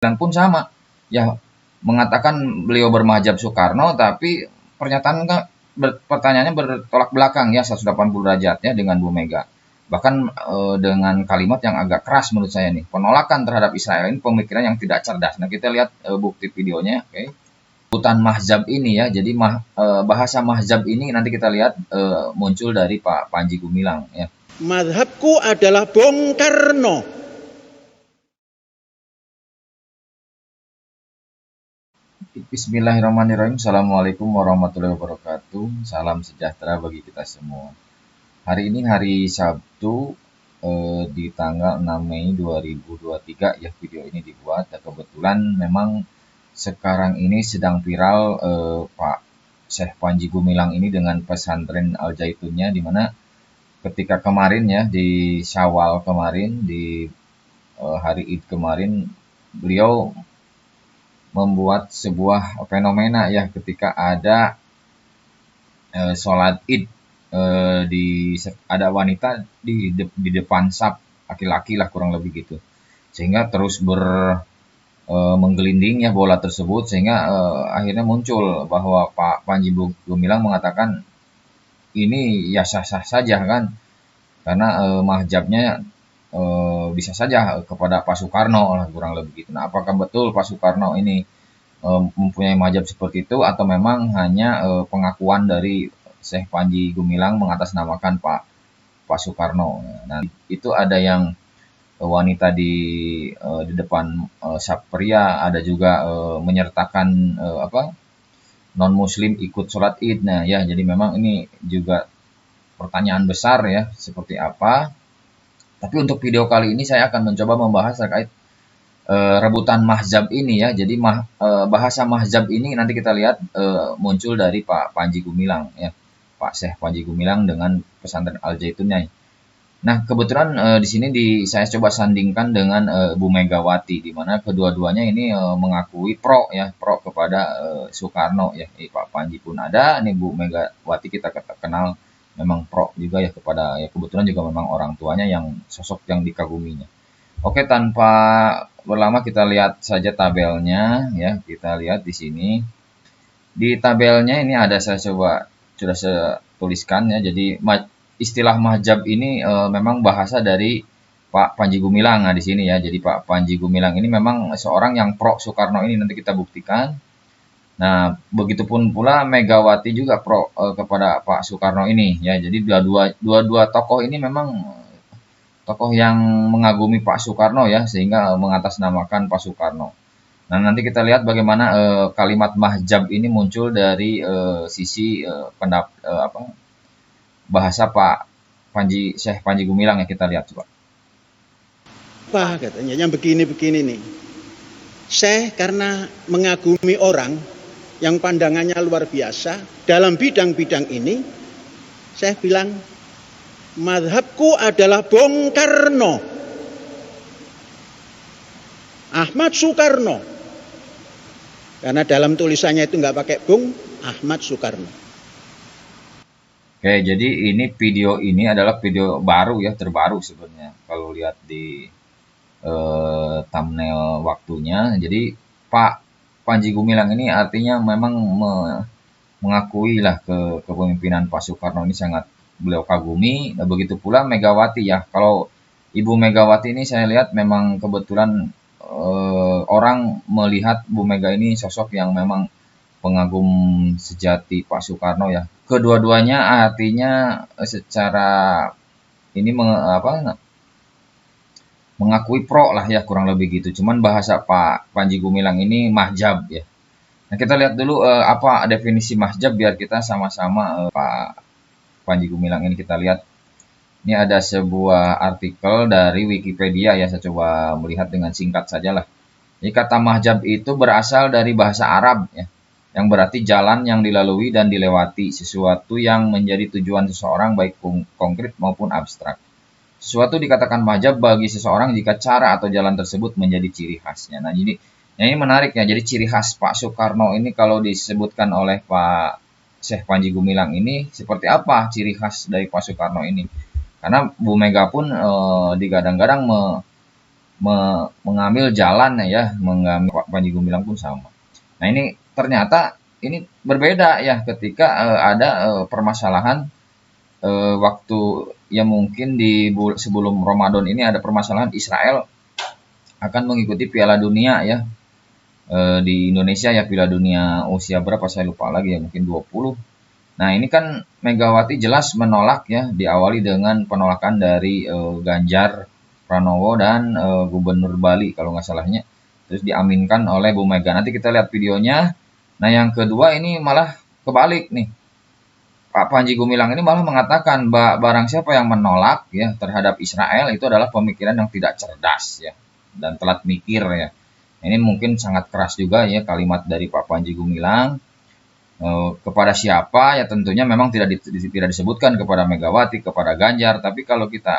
Dan pun sama, ya mengatakan beliau bermahjab Soekarno, tapi pertanyaannya bertolak belakang ya 180 derajat ya dengan Bu Mega. Bahkan dengan kalimat yang agak keras menurut saya nih, penolakan terhadap Israel ini pemikiran yang tidak cerdas. Nah kita lihat bukti videonya, oke. Rebutan mahjab ini ya, jadi bahasa mahjab ini nanti kita lihat muncul dari Pak Panji Gumilang ya. Madhabku adalah Bung Karno. Bismillahirrahmanirrahim. Assalamualaikum warahmatullahi wabarakatuh. Salam sejahtera bagi kita semua. Hari ini hari Sabtu di tanggal 6 Mei 2023 ya video ini dibuat. Dan kebetulan memang sekarang ini sedang viral Pak Syekh Panji Gumilang ini dengan pesantren Al Zaitunnya, di mana ketika kemarin ya di Syawal kemarin, di hari Id kemarin, beliau membuat sebuah fenomena ya ketika ada sholat Id, ada wanita di depan saf laki-laki lah kurang lebih gitu, sehingga terus menggelinding ya bola tersebut, sehingga akhirnya muncul bahwa Pak Panji Gumilang mengatakan ini ya sah-sah saja kan, karena mahjabnya bisa saja kepada Pak Soekarno lah kurang lebih gitu. Nah, apakah betul Pak Soekarno ini mempunyai mahjab seperti itu, atau memang hanya pengakuan dari Syekh Panji Gumilang mengatasnamakan Pak Soekarno? Nah, itu ada yang wanita di depan saf pria, ada juga menyertakan non muslim ikut sholat Id. Nah ya, jadi memang ini juga pertanyaan besar ya, seperti apa. Tapi untuk video kali ini saya akan mencoba membahas terkait rebutan mahjab ini ya. Jadi bahasa mahjab ini nanti kita lihat muncul dari Pak Panji Gumilang ya, Pak Syekh Panji Gumilang dengan pesantren Al Zaitunnya. Nah kebetulan di sini saya coba sandingkan dengan Bu Megawati, di mana kedua-duanya ini mengakui pro kepada Soekarno ya. Pak Panji pun ada, ini Bu Megawati kita kenal memang pro juga ya kepada, ya kebetulan juga memang orang tuanya yang sosok yang dikaguminya. Oke, tanpa berlama kita lihat saja tabelnya ya. Kita lihat di sini. Di tabelnya ini ada, sudah saya tuliskan ya. Jadi istilah mahjab ini memang bahasa dari Pak Panji Gumilang. Nah, di sini ya. Jadi Pak Panji Gumilang ini memang seorang yang pro Soekarno, ini nanti kita buktikan. Nah, begitupun pula Megawati juga pro kepada Pak Soekarno ini ya. Jadi dua tokoh ini memang tokoh yang mengagumi Pak Soekarno ya, sehingga mengatasnamakan Pak Soekarno. Nah, nanti kita lihat bagaimana kalimat mahjab ini muncul dari sisi bahasa Pak Syekh Panji Gumilang ya. Kita lihat coba. Apa katanya yang begini-begini nih. Syekh karena mengagumi orang yang pandangannya luar biasa dalam bidang-bidang ini, saya bilang madhabku adalah Bung Karno, Ahmad Soekarno. Karena dalam tulisannya itu nggak pakai Bung, Ahmad Soekarno. Oke, jadi video ini adalah video baru ya, terbaru sebenarnya kalau lihat di thumbnail waktunya. Jadi Pak Panji Gumilang ini artinya memang mengakui lah kepemimpinan Pak Soekarno ini sangat beliau kagumi. Nah, begitu pula Megawati ya. Kalau Ibu Megawati ini saya lihat memang kebetulan orang melihat Bu Mega ini sosok yang memang pengagum sejati Pak Soekarno ya. Kedua-duanya artinya secara ini mengakui pro lah ya kurang lebih gitu. Cuman bahasa Pak Panji Gumilang ini mahjab ya. Nah kita lihat dulu apa definisi mahjab biar kita sama-sama Pak Panji Gumilang ini kita lihat. Ini ada sebuah artikel dari Wikipedia ya, saya coba melihat dengan singkat saja lah. Jadi kata mahjab itu berasal dari bahasa Arab ya, yang berarti jalan yang dilalui dan dilewati, sesuatu yang menjadi tujuan seseorang baik konkret maupun abstrak. Sesuatu dikatakan mahjab bagi seseorang jika cara atau jalan tersebut menjadi ciri khasnya. Nah, jadi ini menarik ya. Jadi ciri khas Pak Soekarno ini kalau disebutkan oleh Pak Syekh Panji Gumilang ini seperti apa ciri khas dari Pak Soekarno ini? Karena Bu Mega pun digadang-gadang mengambil jalan ya, mengambil Pak Panji Gumilang pun sama. Nah ini ternyata ini berbeda ya ketika ada permasalahan waktu ya mungkin sebelum Ramadan ini ada permasalahan Israel akan mengikuti Piala Dunia ya di Indonesia ya, Piala Dunia usia berapa saya lupa lagi ya, mungkin 20. Nah ini kan Megawati jelas menolak ya, diawali dengan penolakan dari Ganjar Pranowo dan Gubernur Bali kalau nggak salahnya, terus diaminkan oleh Bu Mega. Nanti kita lihat videonya. Nah yang kedua ini malah kebalik nih, Pak Panji Gumilang ini malah mengatakan barang siapa yang menolak ya terhadap Israel itu adalah pemikiran yang tidak cerdas ya dan telat mikir ya. Ini mungkin sangat keras juga ya kalimat dari Pak Panji Gumilang. Kepada siapa ya tentunya memang tidak disebutkan kepada Megawati, kepada Ganjar, tapi kalau kita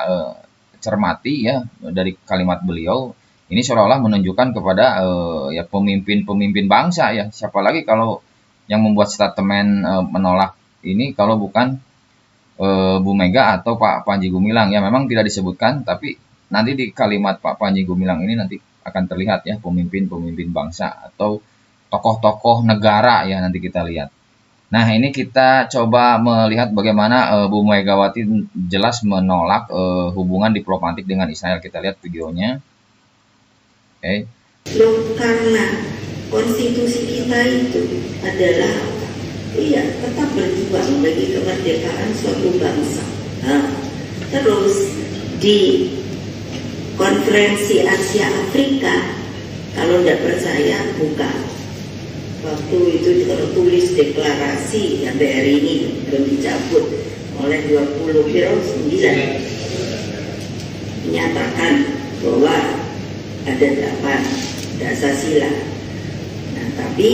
cermati ya dari kalimat beliau ini seolah-olah menunjukkan kepada ya pemimpin bangsa ya, siapa lagi kalau yang membuat statement menolak ini kalau bukan Bu Mega atau Pak Panji Gumilang ya, memang tidak disebutkan tapi nanti di kalimat Pak Panji Gumilang ini nanti akan terlihat ya pemimpin bangsa atau tokoh-tokoh negara ya, nanti kita lihat. Nah ini kita coba melihat bagaimana Bu Megawati jelas menolak hubungan diplomatik dengan Israel. Kita lihat videonya. Oke. Loh, karena konstitusi kita itu adalah tetap berjuang bagi kemerdekaan suatu bangsa. Nah, terus di konferensi Asia Afrika, kalau tidak percaya buka. Waktu itu tertulis deklarasi MBR ini belum dicabut oleh 29 menyatakan bahwa ada 8 dasar sila. Nah, tapi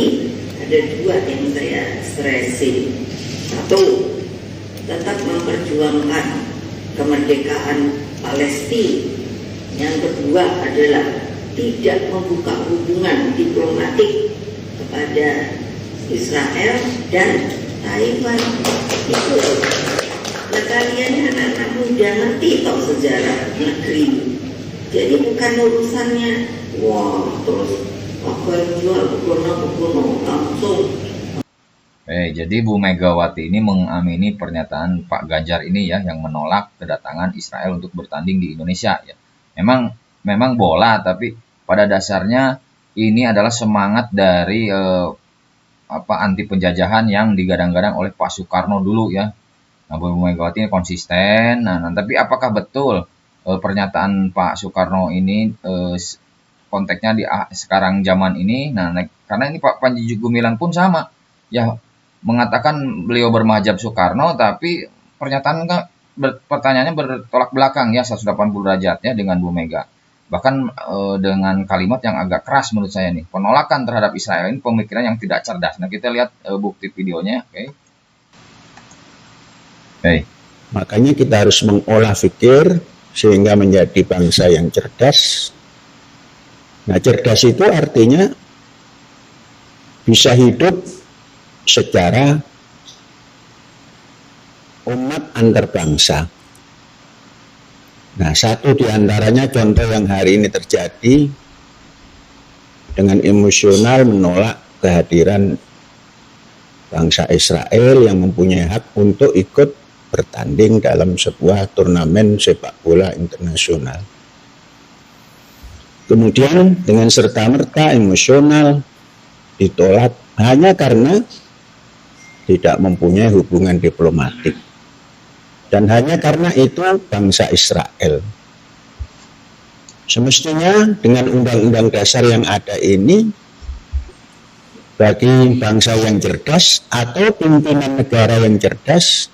ada 2 yang saya stressin. 1, tetap memperjuangkan kemerdekaan Palestina. Yang kedua adalah tidak membuka hubungan diplomatik kepada Israel dan Taiwan. Itu nah, kalian anak-anak muda ngerti toh sejarah negeri. Jadi bukan urusannya terus jual buku langsung. Jadi Bu Megawati ini mengamini pernyataan Pak Ganjar ini ya, yang menolak kedatangan Israel untuk bertanding di Indonesia ya. Memang bola, tapi pada dasarnya ini adalah semangat dari anti penjajahan yang digadang-gadang oleh Pak Soekarno dulu ya. Nah, Bu Megawati ini konsisten. Nah, tapi apakah betul pernyataan Pak Soekarno ini konteksnya di sekarang zaman ini? Nah, karena ini Pak Panji Gumilang pun sama ya, mengatakan beliau bermadzhab Soekarno, tapi pertanyaannya bertolak belakang ya 180 derajat ya dengan Bu Mega. Bahkan dengan kalimat yang agak keras menurut saya nih, penolakan terhadap Israel ini pemikiran yang tidak cerdas. Nah kita lihat bukti videonya. Oke. Makanya kita harus mengolah fikir sehingga menjadi bangsa yang cerdas. Nah cerdas itu artinya bisa hidup secara umat antar bangsa. Nah, satu di antaranya contoh yang hari ini terjadi dengan emosional menolak kehadiran bangsa Israel yang mempunyai hak untuk ikut bertanding dalam sebuah turnamen sepak bola internasional. Kemudian dengan serta-merta emosional ditolak hanya karena tidak mempunyai hubungan diplomatik. Dan hanya karena itu bangsa Israel. Semestinya dengan undang-undang dasar yang ada ini, bagi bangsa yang cerdas atau pimpinan negara yang cerdas,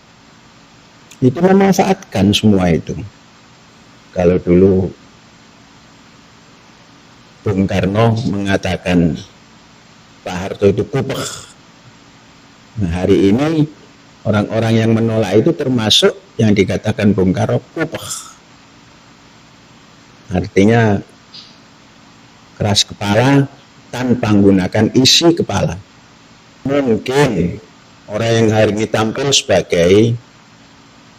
itu memanfaatkan semua itu. Kalau dulu Bung Karno mengatakan Pak Harto itu kupek. Nah, hari ini orang-orang yang menolak itu termasuk yang dikatakan Bung Karno kupek. Artinya keras kepala tanpa menggunakan isi kepala. Mungkin orang yang hari ini tampil sebagai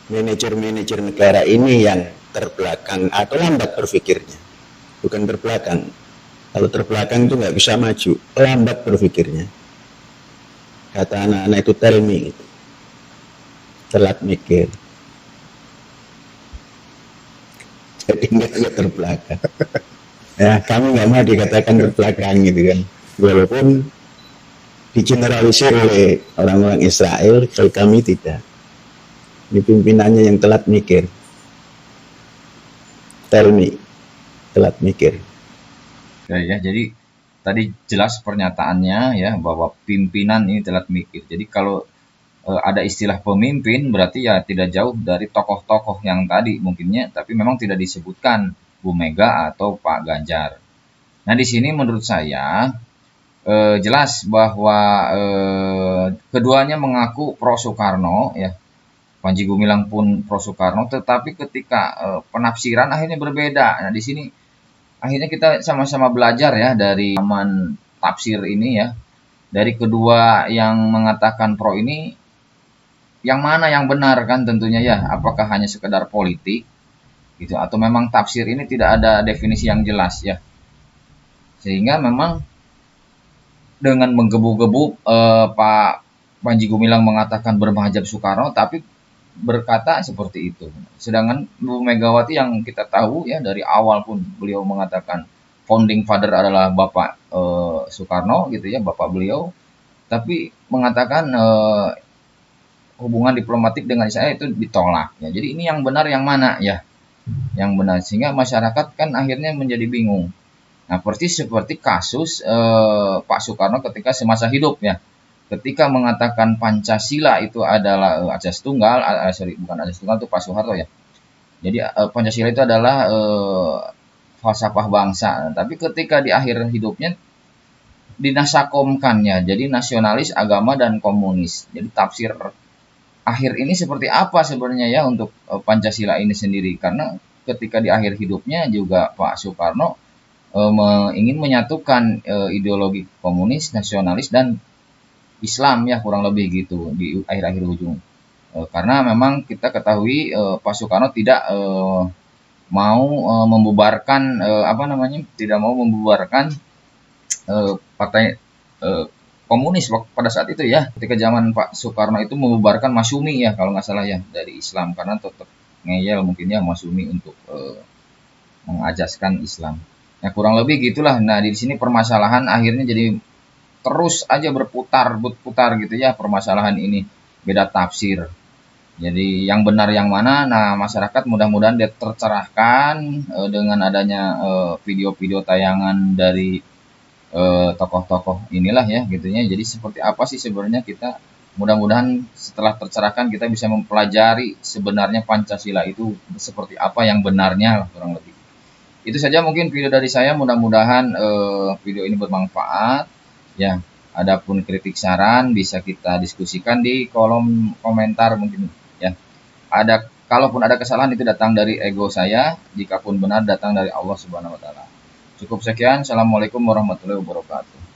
manajer-manajer negara ini yang terbelakang atau lambat berpikirnya. bukan terbelakang. Kalau terbelakang itu nggak bisa maju, lambat berpikirnya. Kata anak-anak itu tell me, gitu. Telat mikir. Jadi nggak terbelakang. Ya, kami nggak mau dikatakan terbelakang gitu kan. Walaupun digeneralisir oleh orang-orang Israel, kalau kami tidak. Ini pimpinannya yang telat mikir. Tell me, telat mikir. Ya, jadi tadi jelas pernyataannya ya bahwa pimpinan ini telat mikir. Jadi kalau ada istilah pemimpin berarti ya tidak jauh dari tokoh-tokoh yang tadi mungkinnya, tapi memang tidak disebutkan Bu Mega atau Pak Ganjar. Nah di sini menurut saya jelas bahwa keduanya mengaku pro Soekarno ya. Panji Gumilang pun pro Soekarno, tetapi ketika penafsiran akhirnya berbeda. Nah di sini akhirnya kita sama-sama belajar ya dari zaman tafsir ini ya. Dari kedua yang mengatakan pro ini, yang mana yang benar kan tentunya ya? Apakah hanya sekedar politik gitu atau memang tafsir ini tidak ada definisi yang jelas ya? Sehingga memang dengan menggebu-gebu Pak Panji Gumilang mengatakan bermahjab Soekarno, tapi berkata seperti itu. Sedangkan Bu Megawati yang kita tahu ya dari awal pun beliau mengatakan founding father adalah Bapak Soekarno gitu ya, bapak beliau, tapi mengatakan hubungan diplomatik dengan Israel itu ditolak ya. Jadi ini yang benar yang mana ya? Yang benar, sehingga masyarakat kan akhirnya menjadi bingung. Nah, seperti kasus Pak Soekarno ketika semasa hidup ya. Ketika mengatakan Pancasila itu adalah asas tunggal, bukan asas tunggal, itu Pak Soeharto ya. Jadi Pancasila itu adalah falsafah bangsa. Tapi ketika di akhir hidupnya dinasakomkannya, jadi nasionalis, agama, dan komunis. Jadi tafsir akhir ini seperti apa sebenarnya ya untuk Pancasila ini sendiri? Karena ketika di akhir hidupnya juga Pak Soekarno ingin menyatukan ideologi komunis, nasionalis, dan Islam ya kurang lebih gitu di akhir-akhir ujung. Karena memang kita ketahui Pak Soekarno tidak mau membubarkan tidak mau membubarkan partai komunis pada saat itu ya. Ketika zaman Pak Soekarno itu membubarkan Masyumi ya kalau nggak salah ya dari Islam, karena tetap ngeyel mungkin ya Masyumi untuk mengajaskan Islam. Nah kurang lebih gitulah. Nah di sini permasalahan akhirnya jadi terus aja berputar gitu ya permasalahan ini, beda tafsir. Jadi yang benar yang mana? Nah masyarakat mudah-mudahan dia tercerahkan dengan adanya video-video tayangan dari tokoh-tokoh inilah ya gitunya. Jadi seperti apa sih sebenarnya kita, mudah-mudahan setelah tercerahkan kita bisa mempelajari sebenarnya Pancasila itu seperti apa yang benarnya lah, kurang lebih. Itu saja mungkin video dari saya, mudah-mudahan video ini bermanfaat. Ya, adapun kritik saran bisa kita diskusikan di kolom komentar mungkin ya. Kalaupun ada kesalahan itu datang dari ego saya, jikapun benar datang dari Allah Subhanahu wa taala. Cukup sekian. Assalamualaikum warahmatullahi wabarakatuh.